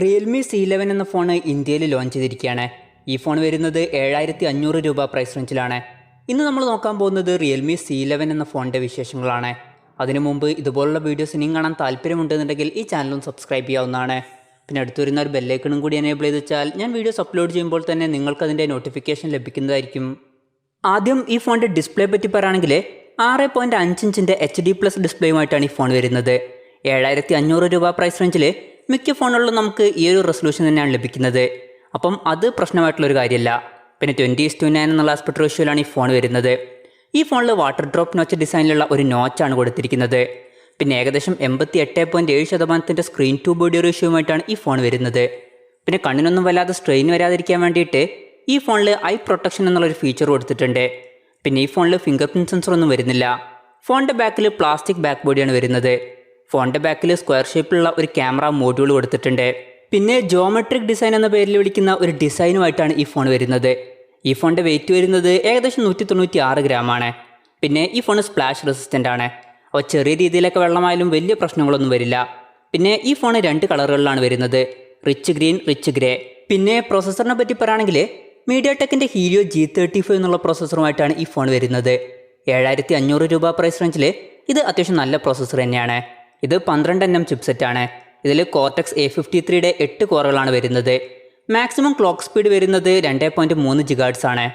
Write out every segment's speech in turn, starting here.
Realme C11 എന്ന phone ഇന്ത്യയിൽ launch ചെയ്തിരിക്കുകയാണ്. ഈ ഫോൺ വരുന്നത് 7500 രൂപ പ്രൈസ് റേഞ്ചിലാണ്. ഇന്ന് നമ്മൾ നോക്കാൻ പോകുന്നത് റിയൽമി C11 എന്ന ഫോണിൻ്റെ വിശേഷങ്ങളാണ്. അതിനു മുമ്പ് ഇതുപോലുള്ള വീഡിയോസ് ഇനിയും കാണാൻ താല്പര്യമുണ്ടെന്നുണ്ടെങ്കിൽ ഈ ചാനലും സബ്സ്ക്രൈബ് ചെയ്യാവുന്നതാണ്. പിന്നെ അടുത്ത് വരുന്ന ഒരു ബെല്ലൈക്കണും കൂടി എനേബിൾ ചെയ്ത് വെച്ചാൽ ഞാൻ വീഡിയോസ് അപ്ലോഡ് ചെയ്യുമ്പോൾ തന്നെ നിങ്ങൾക്കതിൻ്റെ നോട്ടിഫിക്കേഷൻ ലഭിക്കുന്നതായിരിക്കും. ആദ്യം ഈ ഫോണിൻ്റെ ഡിസ്പ്ലേ പറ്റി പറയുകയാണെങ്കിൽ 6.5 ഇഞ്ചിൻ്റെ HD+ ഡിസ്പ്ലേയുമായിട്ടാണ് ഈ ഫോൺ വരുന്നത്. 7500 രൂപ പ്രൈസ് റേഞ്ചിൽ മിക്ക ഫോണുകളിലും നമുക്ക് ഈ ഒരു റെസൊല്യൂഷൻ തന്നെയാണ് ലഭിക്കുന്നത്. അപ്പം അത് പ്രശ്നമായിട്ടുള്ളൊരു കാര്യമല്ല. പിന്നെ 20:9 എന്നുള്ള ആസ്പെക്ട് റേഷ്യോയിലാണ് ഈ ഫോൺ വരുന്നത്. ഈ ഫോണിൽ വാട്ടർ ഡ്രോപ്പ് നോച്ച് ഡിസൈനിലുള്ള ഒരു നോച്ചാണ് കൊടുത്തിരിക്കുന്നത്. പിന്നെ ഏകദേശം 88.7% സ്ക്രീൻ ടു ബോഡി റേഷ്യോയുമായിട്ടാണ് ഈ ഫോൺ വരുന്നത്. പിന്നെ കണ്ണിനൊന്നും വല്ലാതെ സ്ട്രെയിൻ വരാതിരിക്കാൻ വേണ്ടിയിട്ട് ഈ ഫോണിൽ ഐ പ്രൊട്ടക്ഷൻ എന്നുള്ളൊരു ഫീച്ചർ കൊടുത്തിട്ടുണ്ട്. പിന്നെ ഈ ഫോണിൽ ഫിംഗർ പ്രിൻറ്റ് സെൻസർ ഒന്നും വരുന്നില്ല. ഫോണിൻ്റെ ബാക്കിൽ പ്ലാസ്റ്റിക് ബാക്ക് ബോഡിയാണ് വരുന്നത്. ഫോണിൻ്റെ ബാക്കിൽ സ്ക്വയർ ഷേപ്പിലുള്ള ഒരു ക്യാമറ മോഡ്യൂൾ കൊടുത്തിട്ടുണ്ട്. പിന്നെ ജോമെട്രിക് ഡിസൈൻ എന്ന പേരിൽ വിളിക്കുന്ന ഒരു ഡിസൈനുമായിട്ടാണ് ഈ ഫോൺ വരുന്നത്. ഈ ഫോണിൻ്റെ വെയിറ്റ് വരുന്നത് ഏകദേശം 196 ഗ്രാമാണ്. പിന്നെ ഈ ഫോൺ സ്പ്ലാഷ് റെസിസ്റ്റൻ്റ് ആണ്. അപ്പോൾ ചെറിയ രീതിയിലൊക്കെ വെള്ളമായാലും വലിയ പ്രശ്നങ്ങളൊന്നും വരില്ല. പിന്നെ ഈ ഫോൺ 2 കളറുകളിലാണ് വരുന്നത്, റിച്ച് ഗ്രീൻ, റിച്ച് ഗ്രേ. പിന്നെ പ്രോസസ്സറിനെ പറ്റി പറയുകയാണെങ്കിൽ മീഡിയാടെക്കിൻ്റെ ഹീലിയോ G35 എന്നുള്ള പ്രോസസ്സറുമായിട്ടാണ് ഈ ഫോൺ വരുന്നത്. 7500 രൂപ പ്രൈസ് റേഞ്ചിൽ ഇത് അത്യാവശ്യം നല്ല പ്രോസസ്സർ തന്നെയാണ്. ഇത് 12nm ചിപ്സെറ്റാണ്. ഇതിൽ കോർട്ടെക്സ് A53യുടെ 8 കോറുകളാണ് വരുന്നത്. മാക്സിമം ക്ലോക്ക് സ്പീഡ് വരുന്നത് 2.3 GHz ആണ്.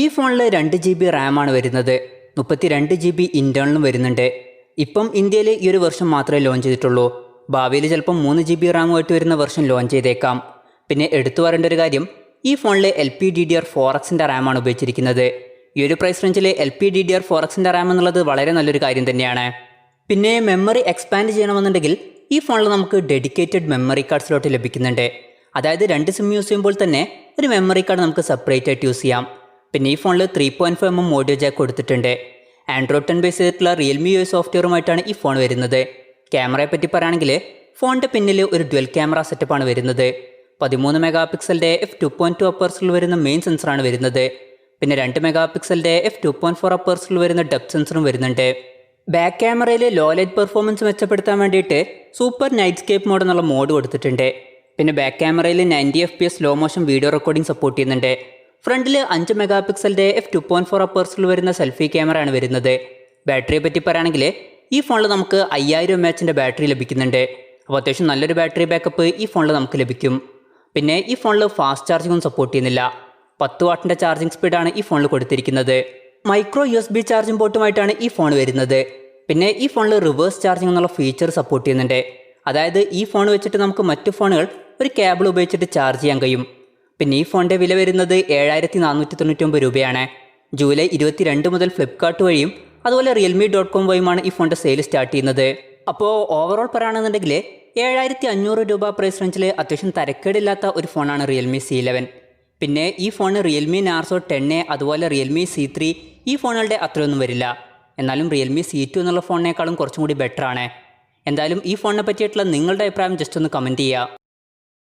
ഈ ഫോണിൽ 2 GB റാമാണ് വരുന്നത്. 32 GB ഇൻറ്റേർണലും വരുന്നുണ്ട്. ഇപ്പം ഇന്ത്യയിൽ ഈ ഒരു വെർഷൻ മാത്രമേ ലോഞ്ച് ചെയ്തിട്ടുള്ളൂ. ഭാവിയിൽ ചിലപ്പം 3 GB റാമുമായിട്ട് വരുന്ന വെർഷൻ ലോഞ്ച് ചെയ്തേക്കാം. പിന്നെ എടുത്തു പറയേണ്ട ഒരു കാര്യം, ഈ ഫോണിൽ LPDDR4Xൻ്റെ റാമാണ് ഉപയോഗിച്ചിരിക്കുന്നത്. ഈ ഒരു പ്രൈസ് റേഞ്ചിൽ LPDDR4Xൻ്റെ റാം എന്നുള്ളത് വളരെ നല്ലൊരു കാര്യം തന്നെയാണ്. പിന്നെ മെമ്മറി എക്സ്പാൻഡ് ചെയ്യണമെന്നുണ്ടെങ്കിൽ ഈ ഫോണിൽ നമുക്ക് ഡെഡിക്കേറ്റഡ് മെമ്മറി കാർഡ് സ്ലോട്ട് ലഭിക്കുന്നുണ്ട്. അതായത് 2 സിം യൂസ് ചെയ്യുമ്പോൾ തന്നെ ഒരു മെമ്മറി കാർഡ് നമുക്ക് സെപ്പറേറ്റ് ആയിട്ട് യൂസ് ചെയ്യാം. പിന്നെ ഈ ഫോണിൽ 3.5mm ഓഡിയോ ജാക്ക് കൊടുത്തിട്ടുണ്ട്. ആൻഡ്രോയിഡ് 10 ബേസ് ചെയ്തിട്ടുള്ള റിയൽമി UI സോഫ്റ്റ്വെയറുമായിട്ടാണ് ഈ ഫോൺ വരുന്നത്. ക്യാമറയെ പറ്റി പറയുകയാണെങ്കിൽ ഫോണിൻ്റെ പിന്നിൽ ഒരു ഡ്വൽ ക്യാമറ സെറ്റപ്പാണ് വരുന്നത്. 13 മെഗാപിക്സലിൻ്റെ f2.2 അപ്പേഴ്സിൽ വരുന്ന മെയിൻ സെൻസറാണ് വരുന്നത്. പിന്നെ 2 മെഗാപിക്സലിൻ്റെ f2.4 അപ്പേഴ്സിൽ വരുന്ന ഡെപ്ത് സെൻസറും വരുന്നുണ്ട്. ബാക്ക് ക്യാമറയിൽ ലോ ലൈറ്റ് പെർഫോമൻസ് മെച്ചപ്പെടുത്താൻ വേണ്ടിയിട്ട് സൂപ്പർ നൈറ്റ് സ്കേപ്പ് മോഡ് എന്നുള്ള മോഡ് കൊടുത്തിട്ടുണ്ട്. പിന്നെ ബാക്ക് ക്യാമറയിൽ 90 FPS slow motion video recording support ചെയ്യുന്നുണ്ട്. ഫ്രണ്ടിൽ 5 മെഗാപിക്സലിൻ്റെ f2.4 അപ്പേഴ്സിൽ വരുന്ന സെൽഫി ക്യാമറയാണ് വരുന്നത്. ബാറ്ററിയെ പറ്റി പറയുകയാണെങ്കിൽ ഈ ഫോണിൽ നമുക്ക് 5000 mAhൻ്റെ ബാറ്ററി ലഭിക്കുന്നുണ്ട്. അപ്പോൾ അത്യാവശ്യം നല്ലൊരു ബാറ്ററി ബാക്കപ്പ് ഈ ഫോണിൽ നമുക്ക് ലഭിക്കും. പിന്നെ ഈ ഫോണിൽ ഫാസ്റ്റ് ചാർജിങ്ങും സപ്പോർട്ട് ചെയ്യുന്നില്ല. 10 വാട്ടിൻ്റെ ചാർജിങ് സ്പീഡാണ് ഈ ഫോണിൽ കൊടുത്തിരിക്കുന്നത്. മൈക്രോ USB ചാർജിംഗ് പോർട്ടുമായിട്ടാണ് ഈ ഫോൺ വരുന്നത്. പിന്നെ ഈ ഫോണിൽ റിവേഴ്സ് ചാർജിംഗ് എന്നുള്ള ഫീച്ചർ സപ്പോർട്ട് ചെയ്യുന്നുണ്ട്. അതായത് ഈ ഫോൺ വെച്ചിട്ട് നമുക്ക് മറ്റു ഫോണുകൾ ഒരു കേബിൾ ഉപയോഗിച്ചിട്ട് ചാർജ് ചെയ്യാൻ കഴിയും. പിന്നെ ഈ ഫോണിൻ്റെ വില വരുന്നത് 7499 രൂപയാണ്. ജൂലൈ 22 മുതൽ ഫ്ലിപ്കാർട്ട് വഴിയും അതുപോലെ realme.com വഴിയുമാണ് ഈ ഫോണിൻ്റെ സെയിൽ സ്റ്റാർട്ട് ചെയ്യുന്നത്. അപ്പോൾ ഓവറോൾ പറയുകയാണെന്നുണ്ടെങ്കിൽ 7500 രൂപ പ്രൈസ് റേഞ്ചിൽ അത്യാവശ്യം തരക്കേടില്ലാത്ത ഒരു ഫോണാണ് റിയൽമി C11. പിന്നെ ഈ ഫോൺ റിയൽമി നാർസോ 10A അതുപോലെ റിയൽമി C3 ഈ ഫോണുകളുടെ അത്രയൊന്നും വരില്ല. എന്നാലും റിയൽമി C2 എന്നുള്ള ഫോണിനേക്കാളും കുറച്ചും കൂടി ബെറ്റർ ആണ്. എന്തായാലും ഈ ഫോണിനെ പറ്റിയിട്ടുള്ള നിങ്ങളുടെ അഭിപ്രായം ജസ്റ്റ് ഒന്ന് കമൻറ്റ് ചെയ്യുക.